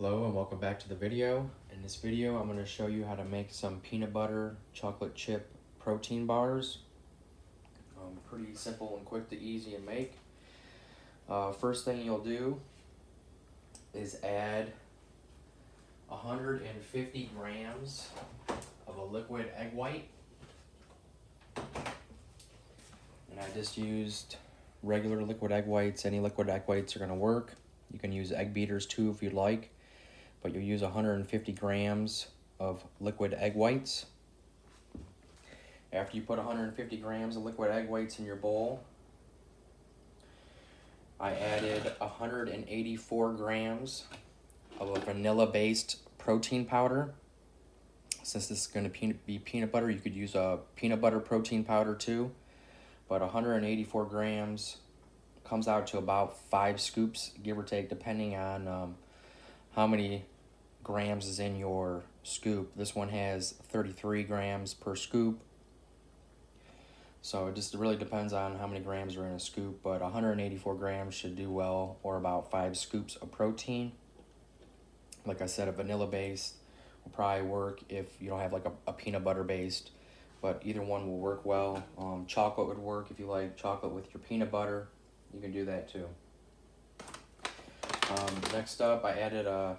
Hello and welcome back to the video. In this video I'm going to show you how to make some peanut butter chocolate chip protein bars. Pretty simple and quick to easy to make. First thing you'll do is add 150 grams of a liquid egg white. And I just used regular liquid egg whites. Any liquid egg whites are going to work. You can use egg beaters too if you'd like. But you'll use 150 grams of liquid egg whites. After you put 150 grams of liquid egg whites in your bowl, I added 184 grams of a vanilla-based protein powder. Since this is going to be peanut butter, you could use a peanut butter protein powder too. But 184 grams comes out to about 5 scoops, give or take, depending on how many grams is in your scoop. This one has 33 grams per scoop. So it just really depends on how many grams are in a scoop, but 184 grams should do well, or about 5 scoops of protein. Like I said, a vanilla based will probably work if you don't have like a peanut butter based, but either one will work well. Chocolate would work if you like chocolate with your peanut butter. You can do that too. Next up, I added a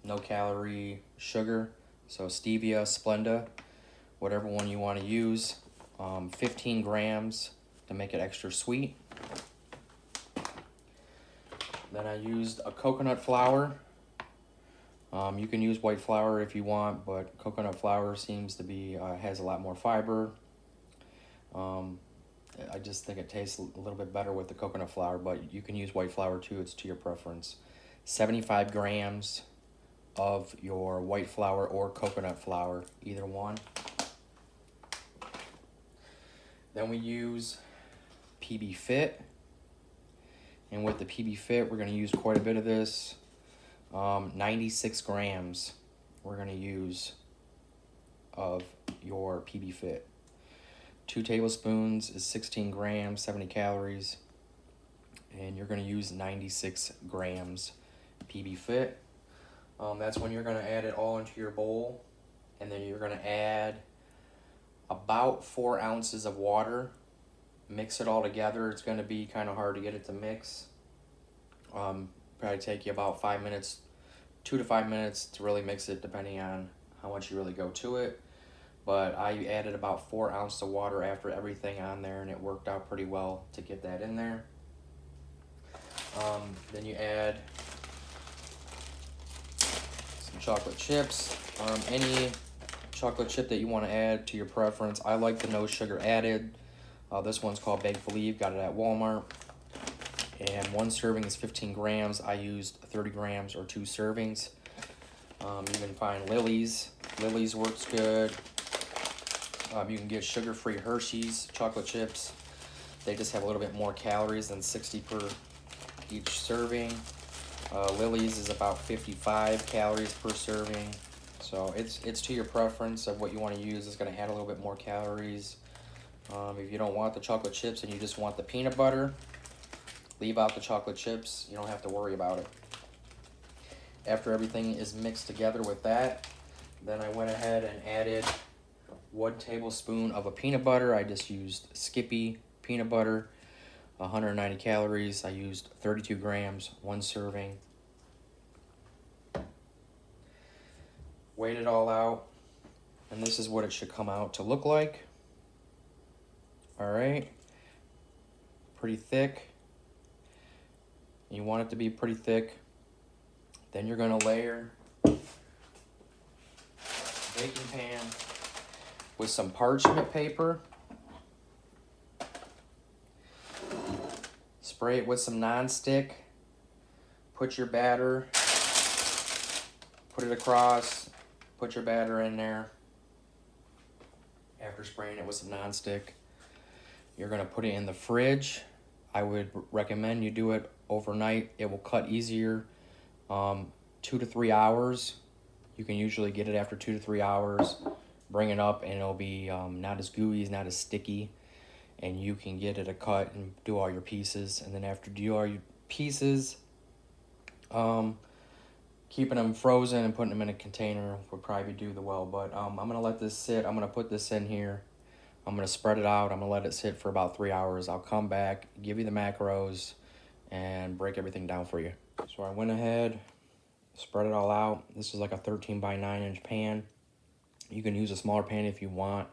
no-calorie sugar, so stevia, Splenda, whatever one you want to use. 15 grams to make it extra sweet. Then I used a coconut flour. You can use white flour if you want, but coconut flour seems to be has a lot more fiber. I just think it tastes a little bit better with the coconut flour, but you can use white flour too. It's to your preference. 75 grams of your white flour or coconut flour, either one. Then we use PB Fit. And with the PB Fit, we're going to use quite a bit of this. 96 grams we're going to use of your PB Fit. 2 tablespoons is 16 grams, 70 calories. And you're going to use 96 grams PB Fit. That's when you're going to add it all into your bowl. And then you're going to add about 4 ounces of water. Mix it all together. It's going to be kind of hard to get it to mix. Probably take you about 5 minutes, 2 to 5 minutes to really mix it, depending on how much you really go to it. But I added about 4 ounces of water after everything on there, and it worked out pretty well to get that in there. Then you add some chocolate chips. Any chocolate chip that you want to add to your preference. I like the no sugar added. This one's called Bake Believe. Got it at Walmart. And 1 serving is 15 grams. I used 30 grams or 2 servings. You can find Lily's. Lily's works good. You can get sugar-free Hershey's chocolate chips. They just have a little bit more calories than 60 per each serving. Lily's is about 55 calories per serving. So it's to your preference of what you want to use. It's going to add a little bit more calories. If you don't want the chocolate chips and you just want the peanut butter, leave out the chocolate chips. You don't have to worry about it. After everything is mixed together with that, then I went ahead and added 1 tablespoon of a peanut butter. I just used Skippy peanut butter, 190 calories. I used 32 grams, 1 serving. Weighed it all out, and this is what it should come out to look like. All right, pretty thick. You want it to be pretty thick. Then you're gonna layer a baking pan with some parchment paper. Spray it with some nonstick. Put your batter, put it across, put your batter in there. After spraying it with some nonstick, you're gonna put it in the fridge. I would recommend you do it overnight. It will cut easier. 2 to 3 hours. You can usually get it after 2 to 3 hours. Bring it up and it'll be not as gooey, not as sticky. And you can get it a cut and do all your pieces. And then after you do all your pieces, keeping them frozen and putting them in a container would probably do the well. But I'm going to let this sit. I'm going to put this in here. I'm going to spread it out. I'm going to let it sit for about 3 hours. I'll come back, give you the macros, and break everything down for you. So I went ahead, spread it all out. This is like a 13 by 9 inch pan. You can use a smaller pan if you want.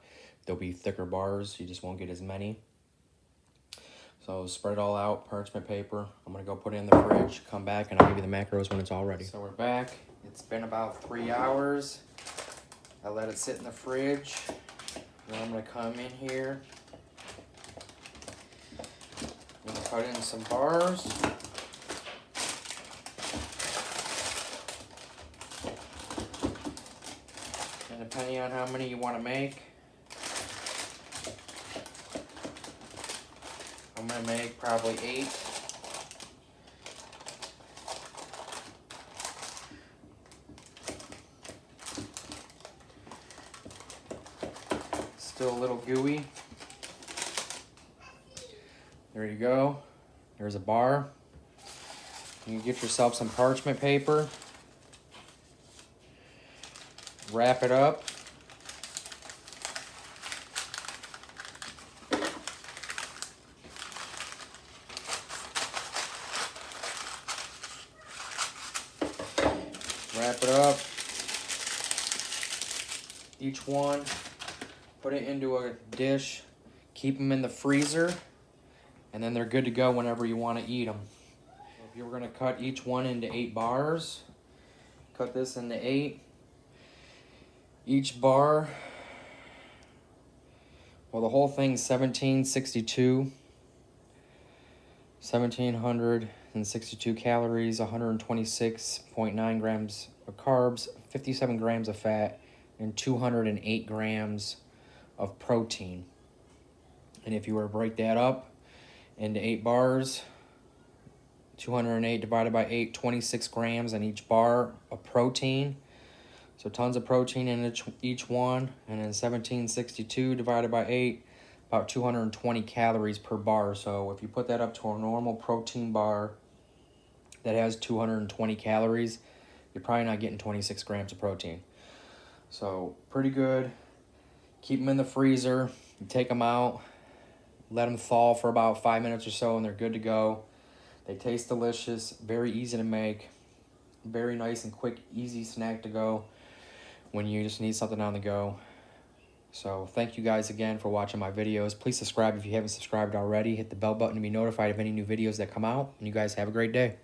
There'll be thicker bars. You just won't get as many. So spread it all out, parchment paper. I'm going to go put it in the fridge, come back, and I'll give you the macros when it's all ready. So we're back. It's been about 3 hours. I let it sit in the fridge. Then I'm going to come in here and cut in some bars. And depending on how many you want to make, I'm going to make probably 8. Still a little gooey. There you go. There's a bar. You get yourself some parchment paper. Wrap it up. Wrap it up. Each one. Put it into a dish. Keep them in the freezer. And then they're good to go whenever you want to eat them. If you were going to cut each one into 8 bars, cut this into 8. Each bar, well, the whole thing's 1762. 1,762 calories, 126.9 grams of carbs, 57 grams of fat, and 208 grams of protein. And if you were to break that up into 8 bars, 208 divided by 8, 26 grams in each bar of protein. So tons of protein in each one. And then 1762 divided by 8, about 220 calories per bar. So if you put that up to a normal protein bar that has 220 calories, you're probably not getting 26 grams of protein. So pretty good. Keep them in the freezer. You take them out, let them thaw for about 5 minutes or so, and they're good to go. They taste delicious, very easy to make, very nice and quick, easy snack to go when you just need something on the go. So thank you guys again for watching my videos. Please subscribe if you haven't subscribed already. Hit the bell button to be notified of any new videos that come out. And you guys have a great day.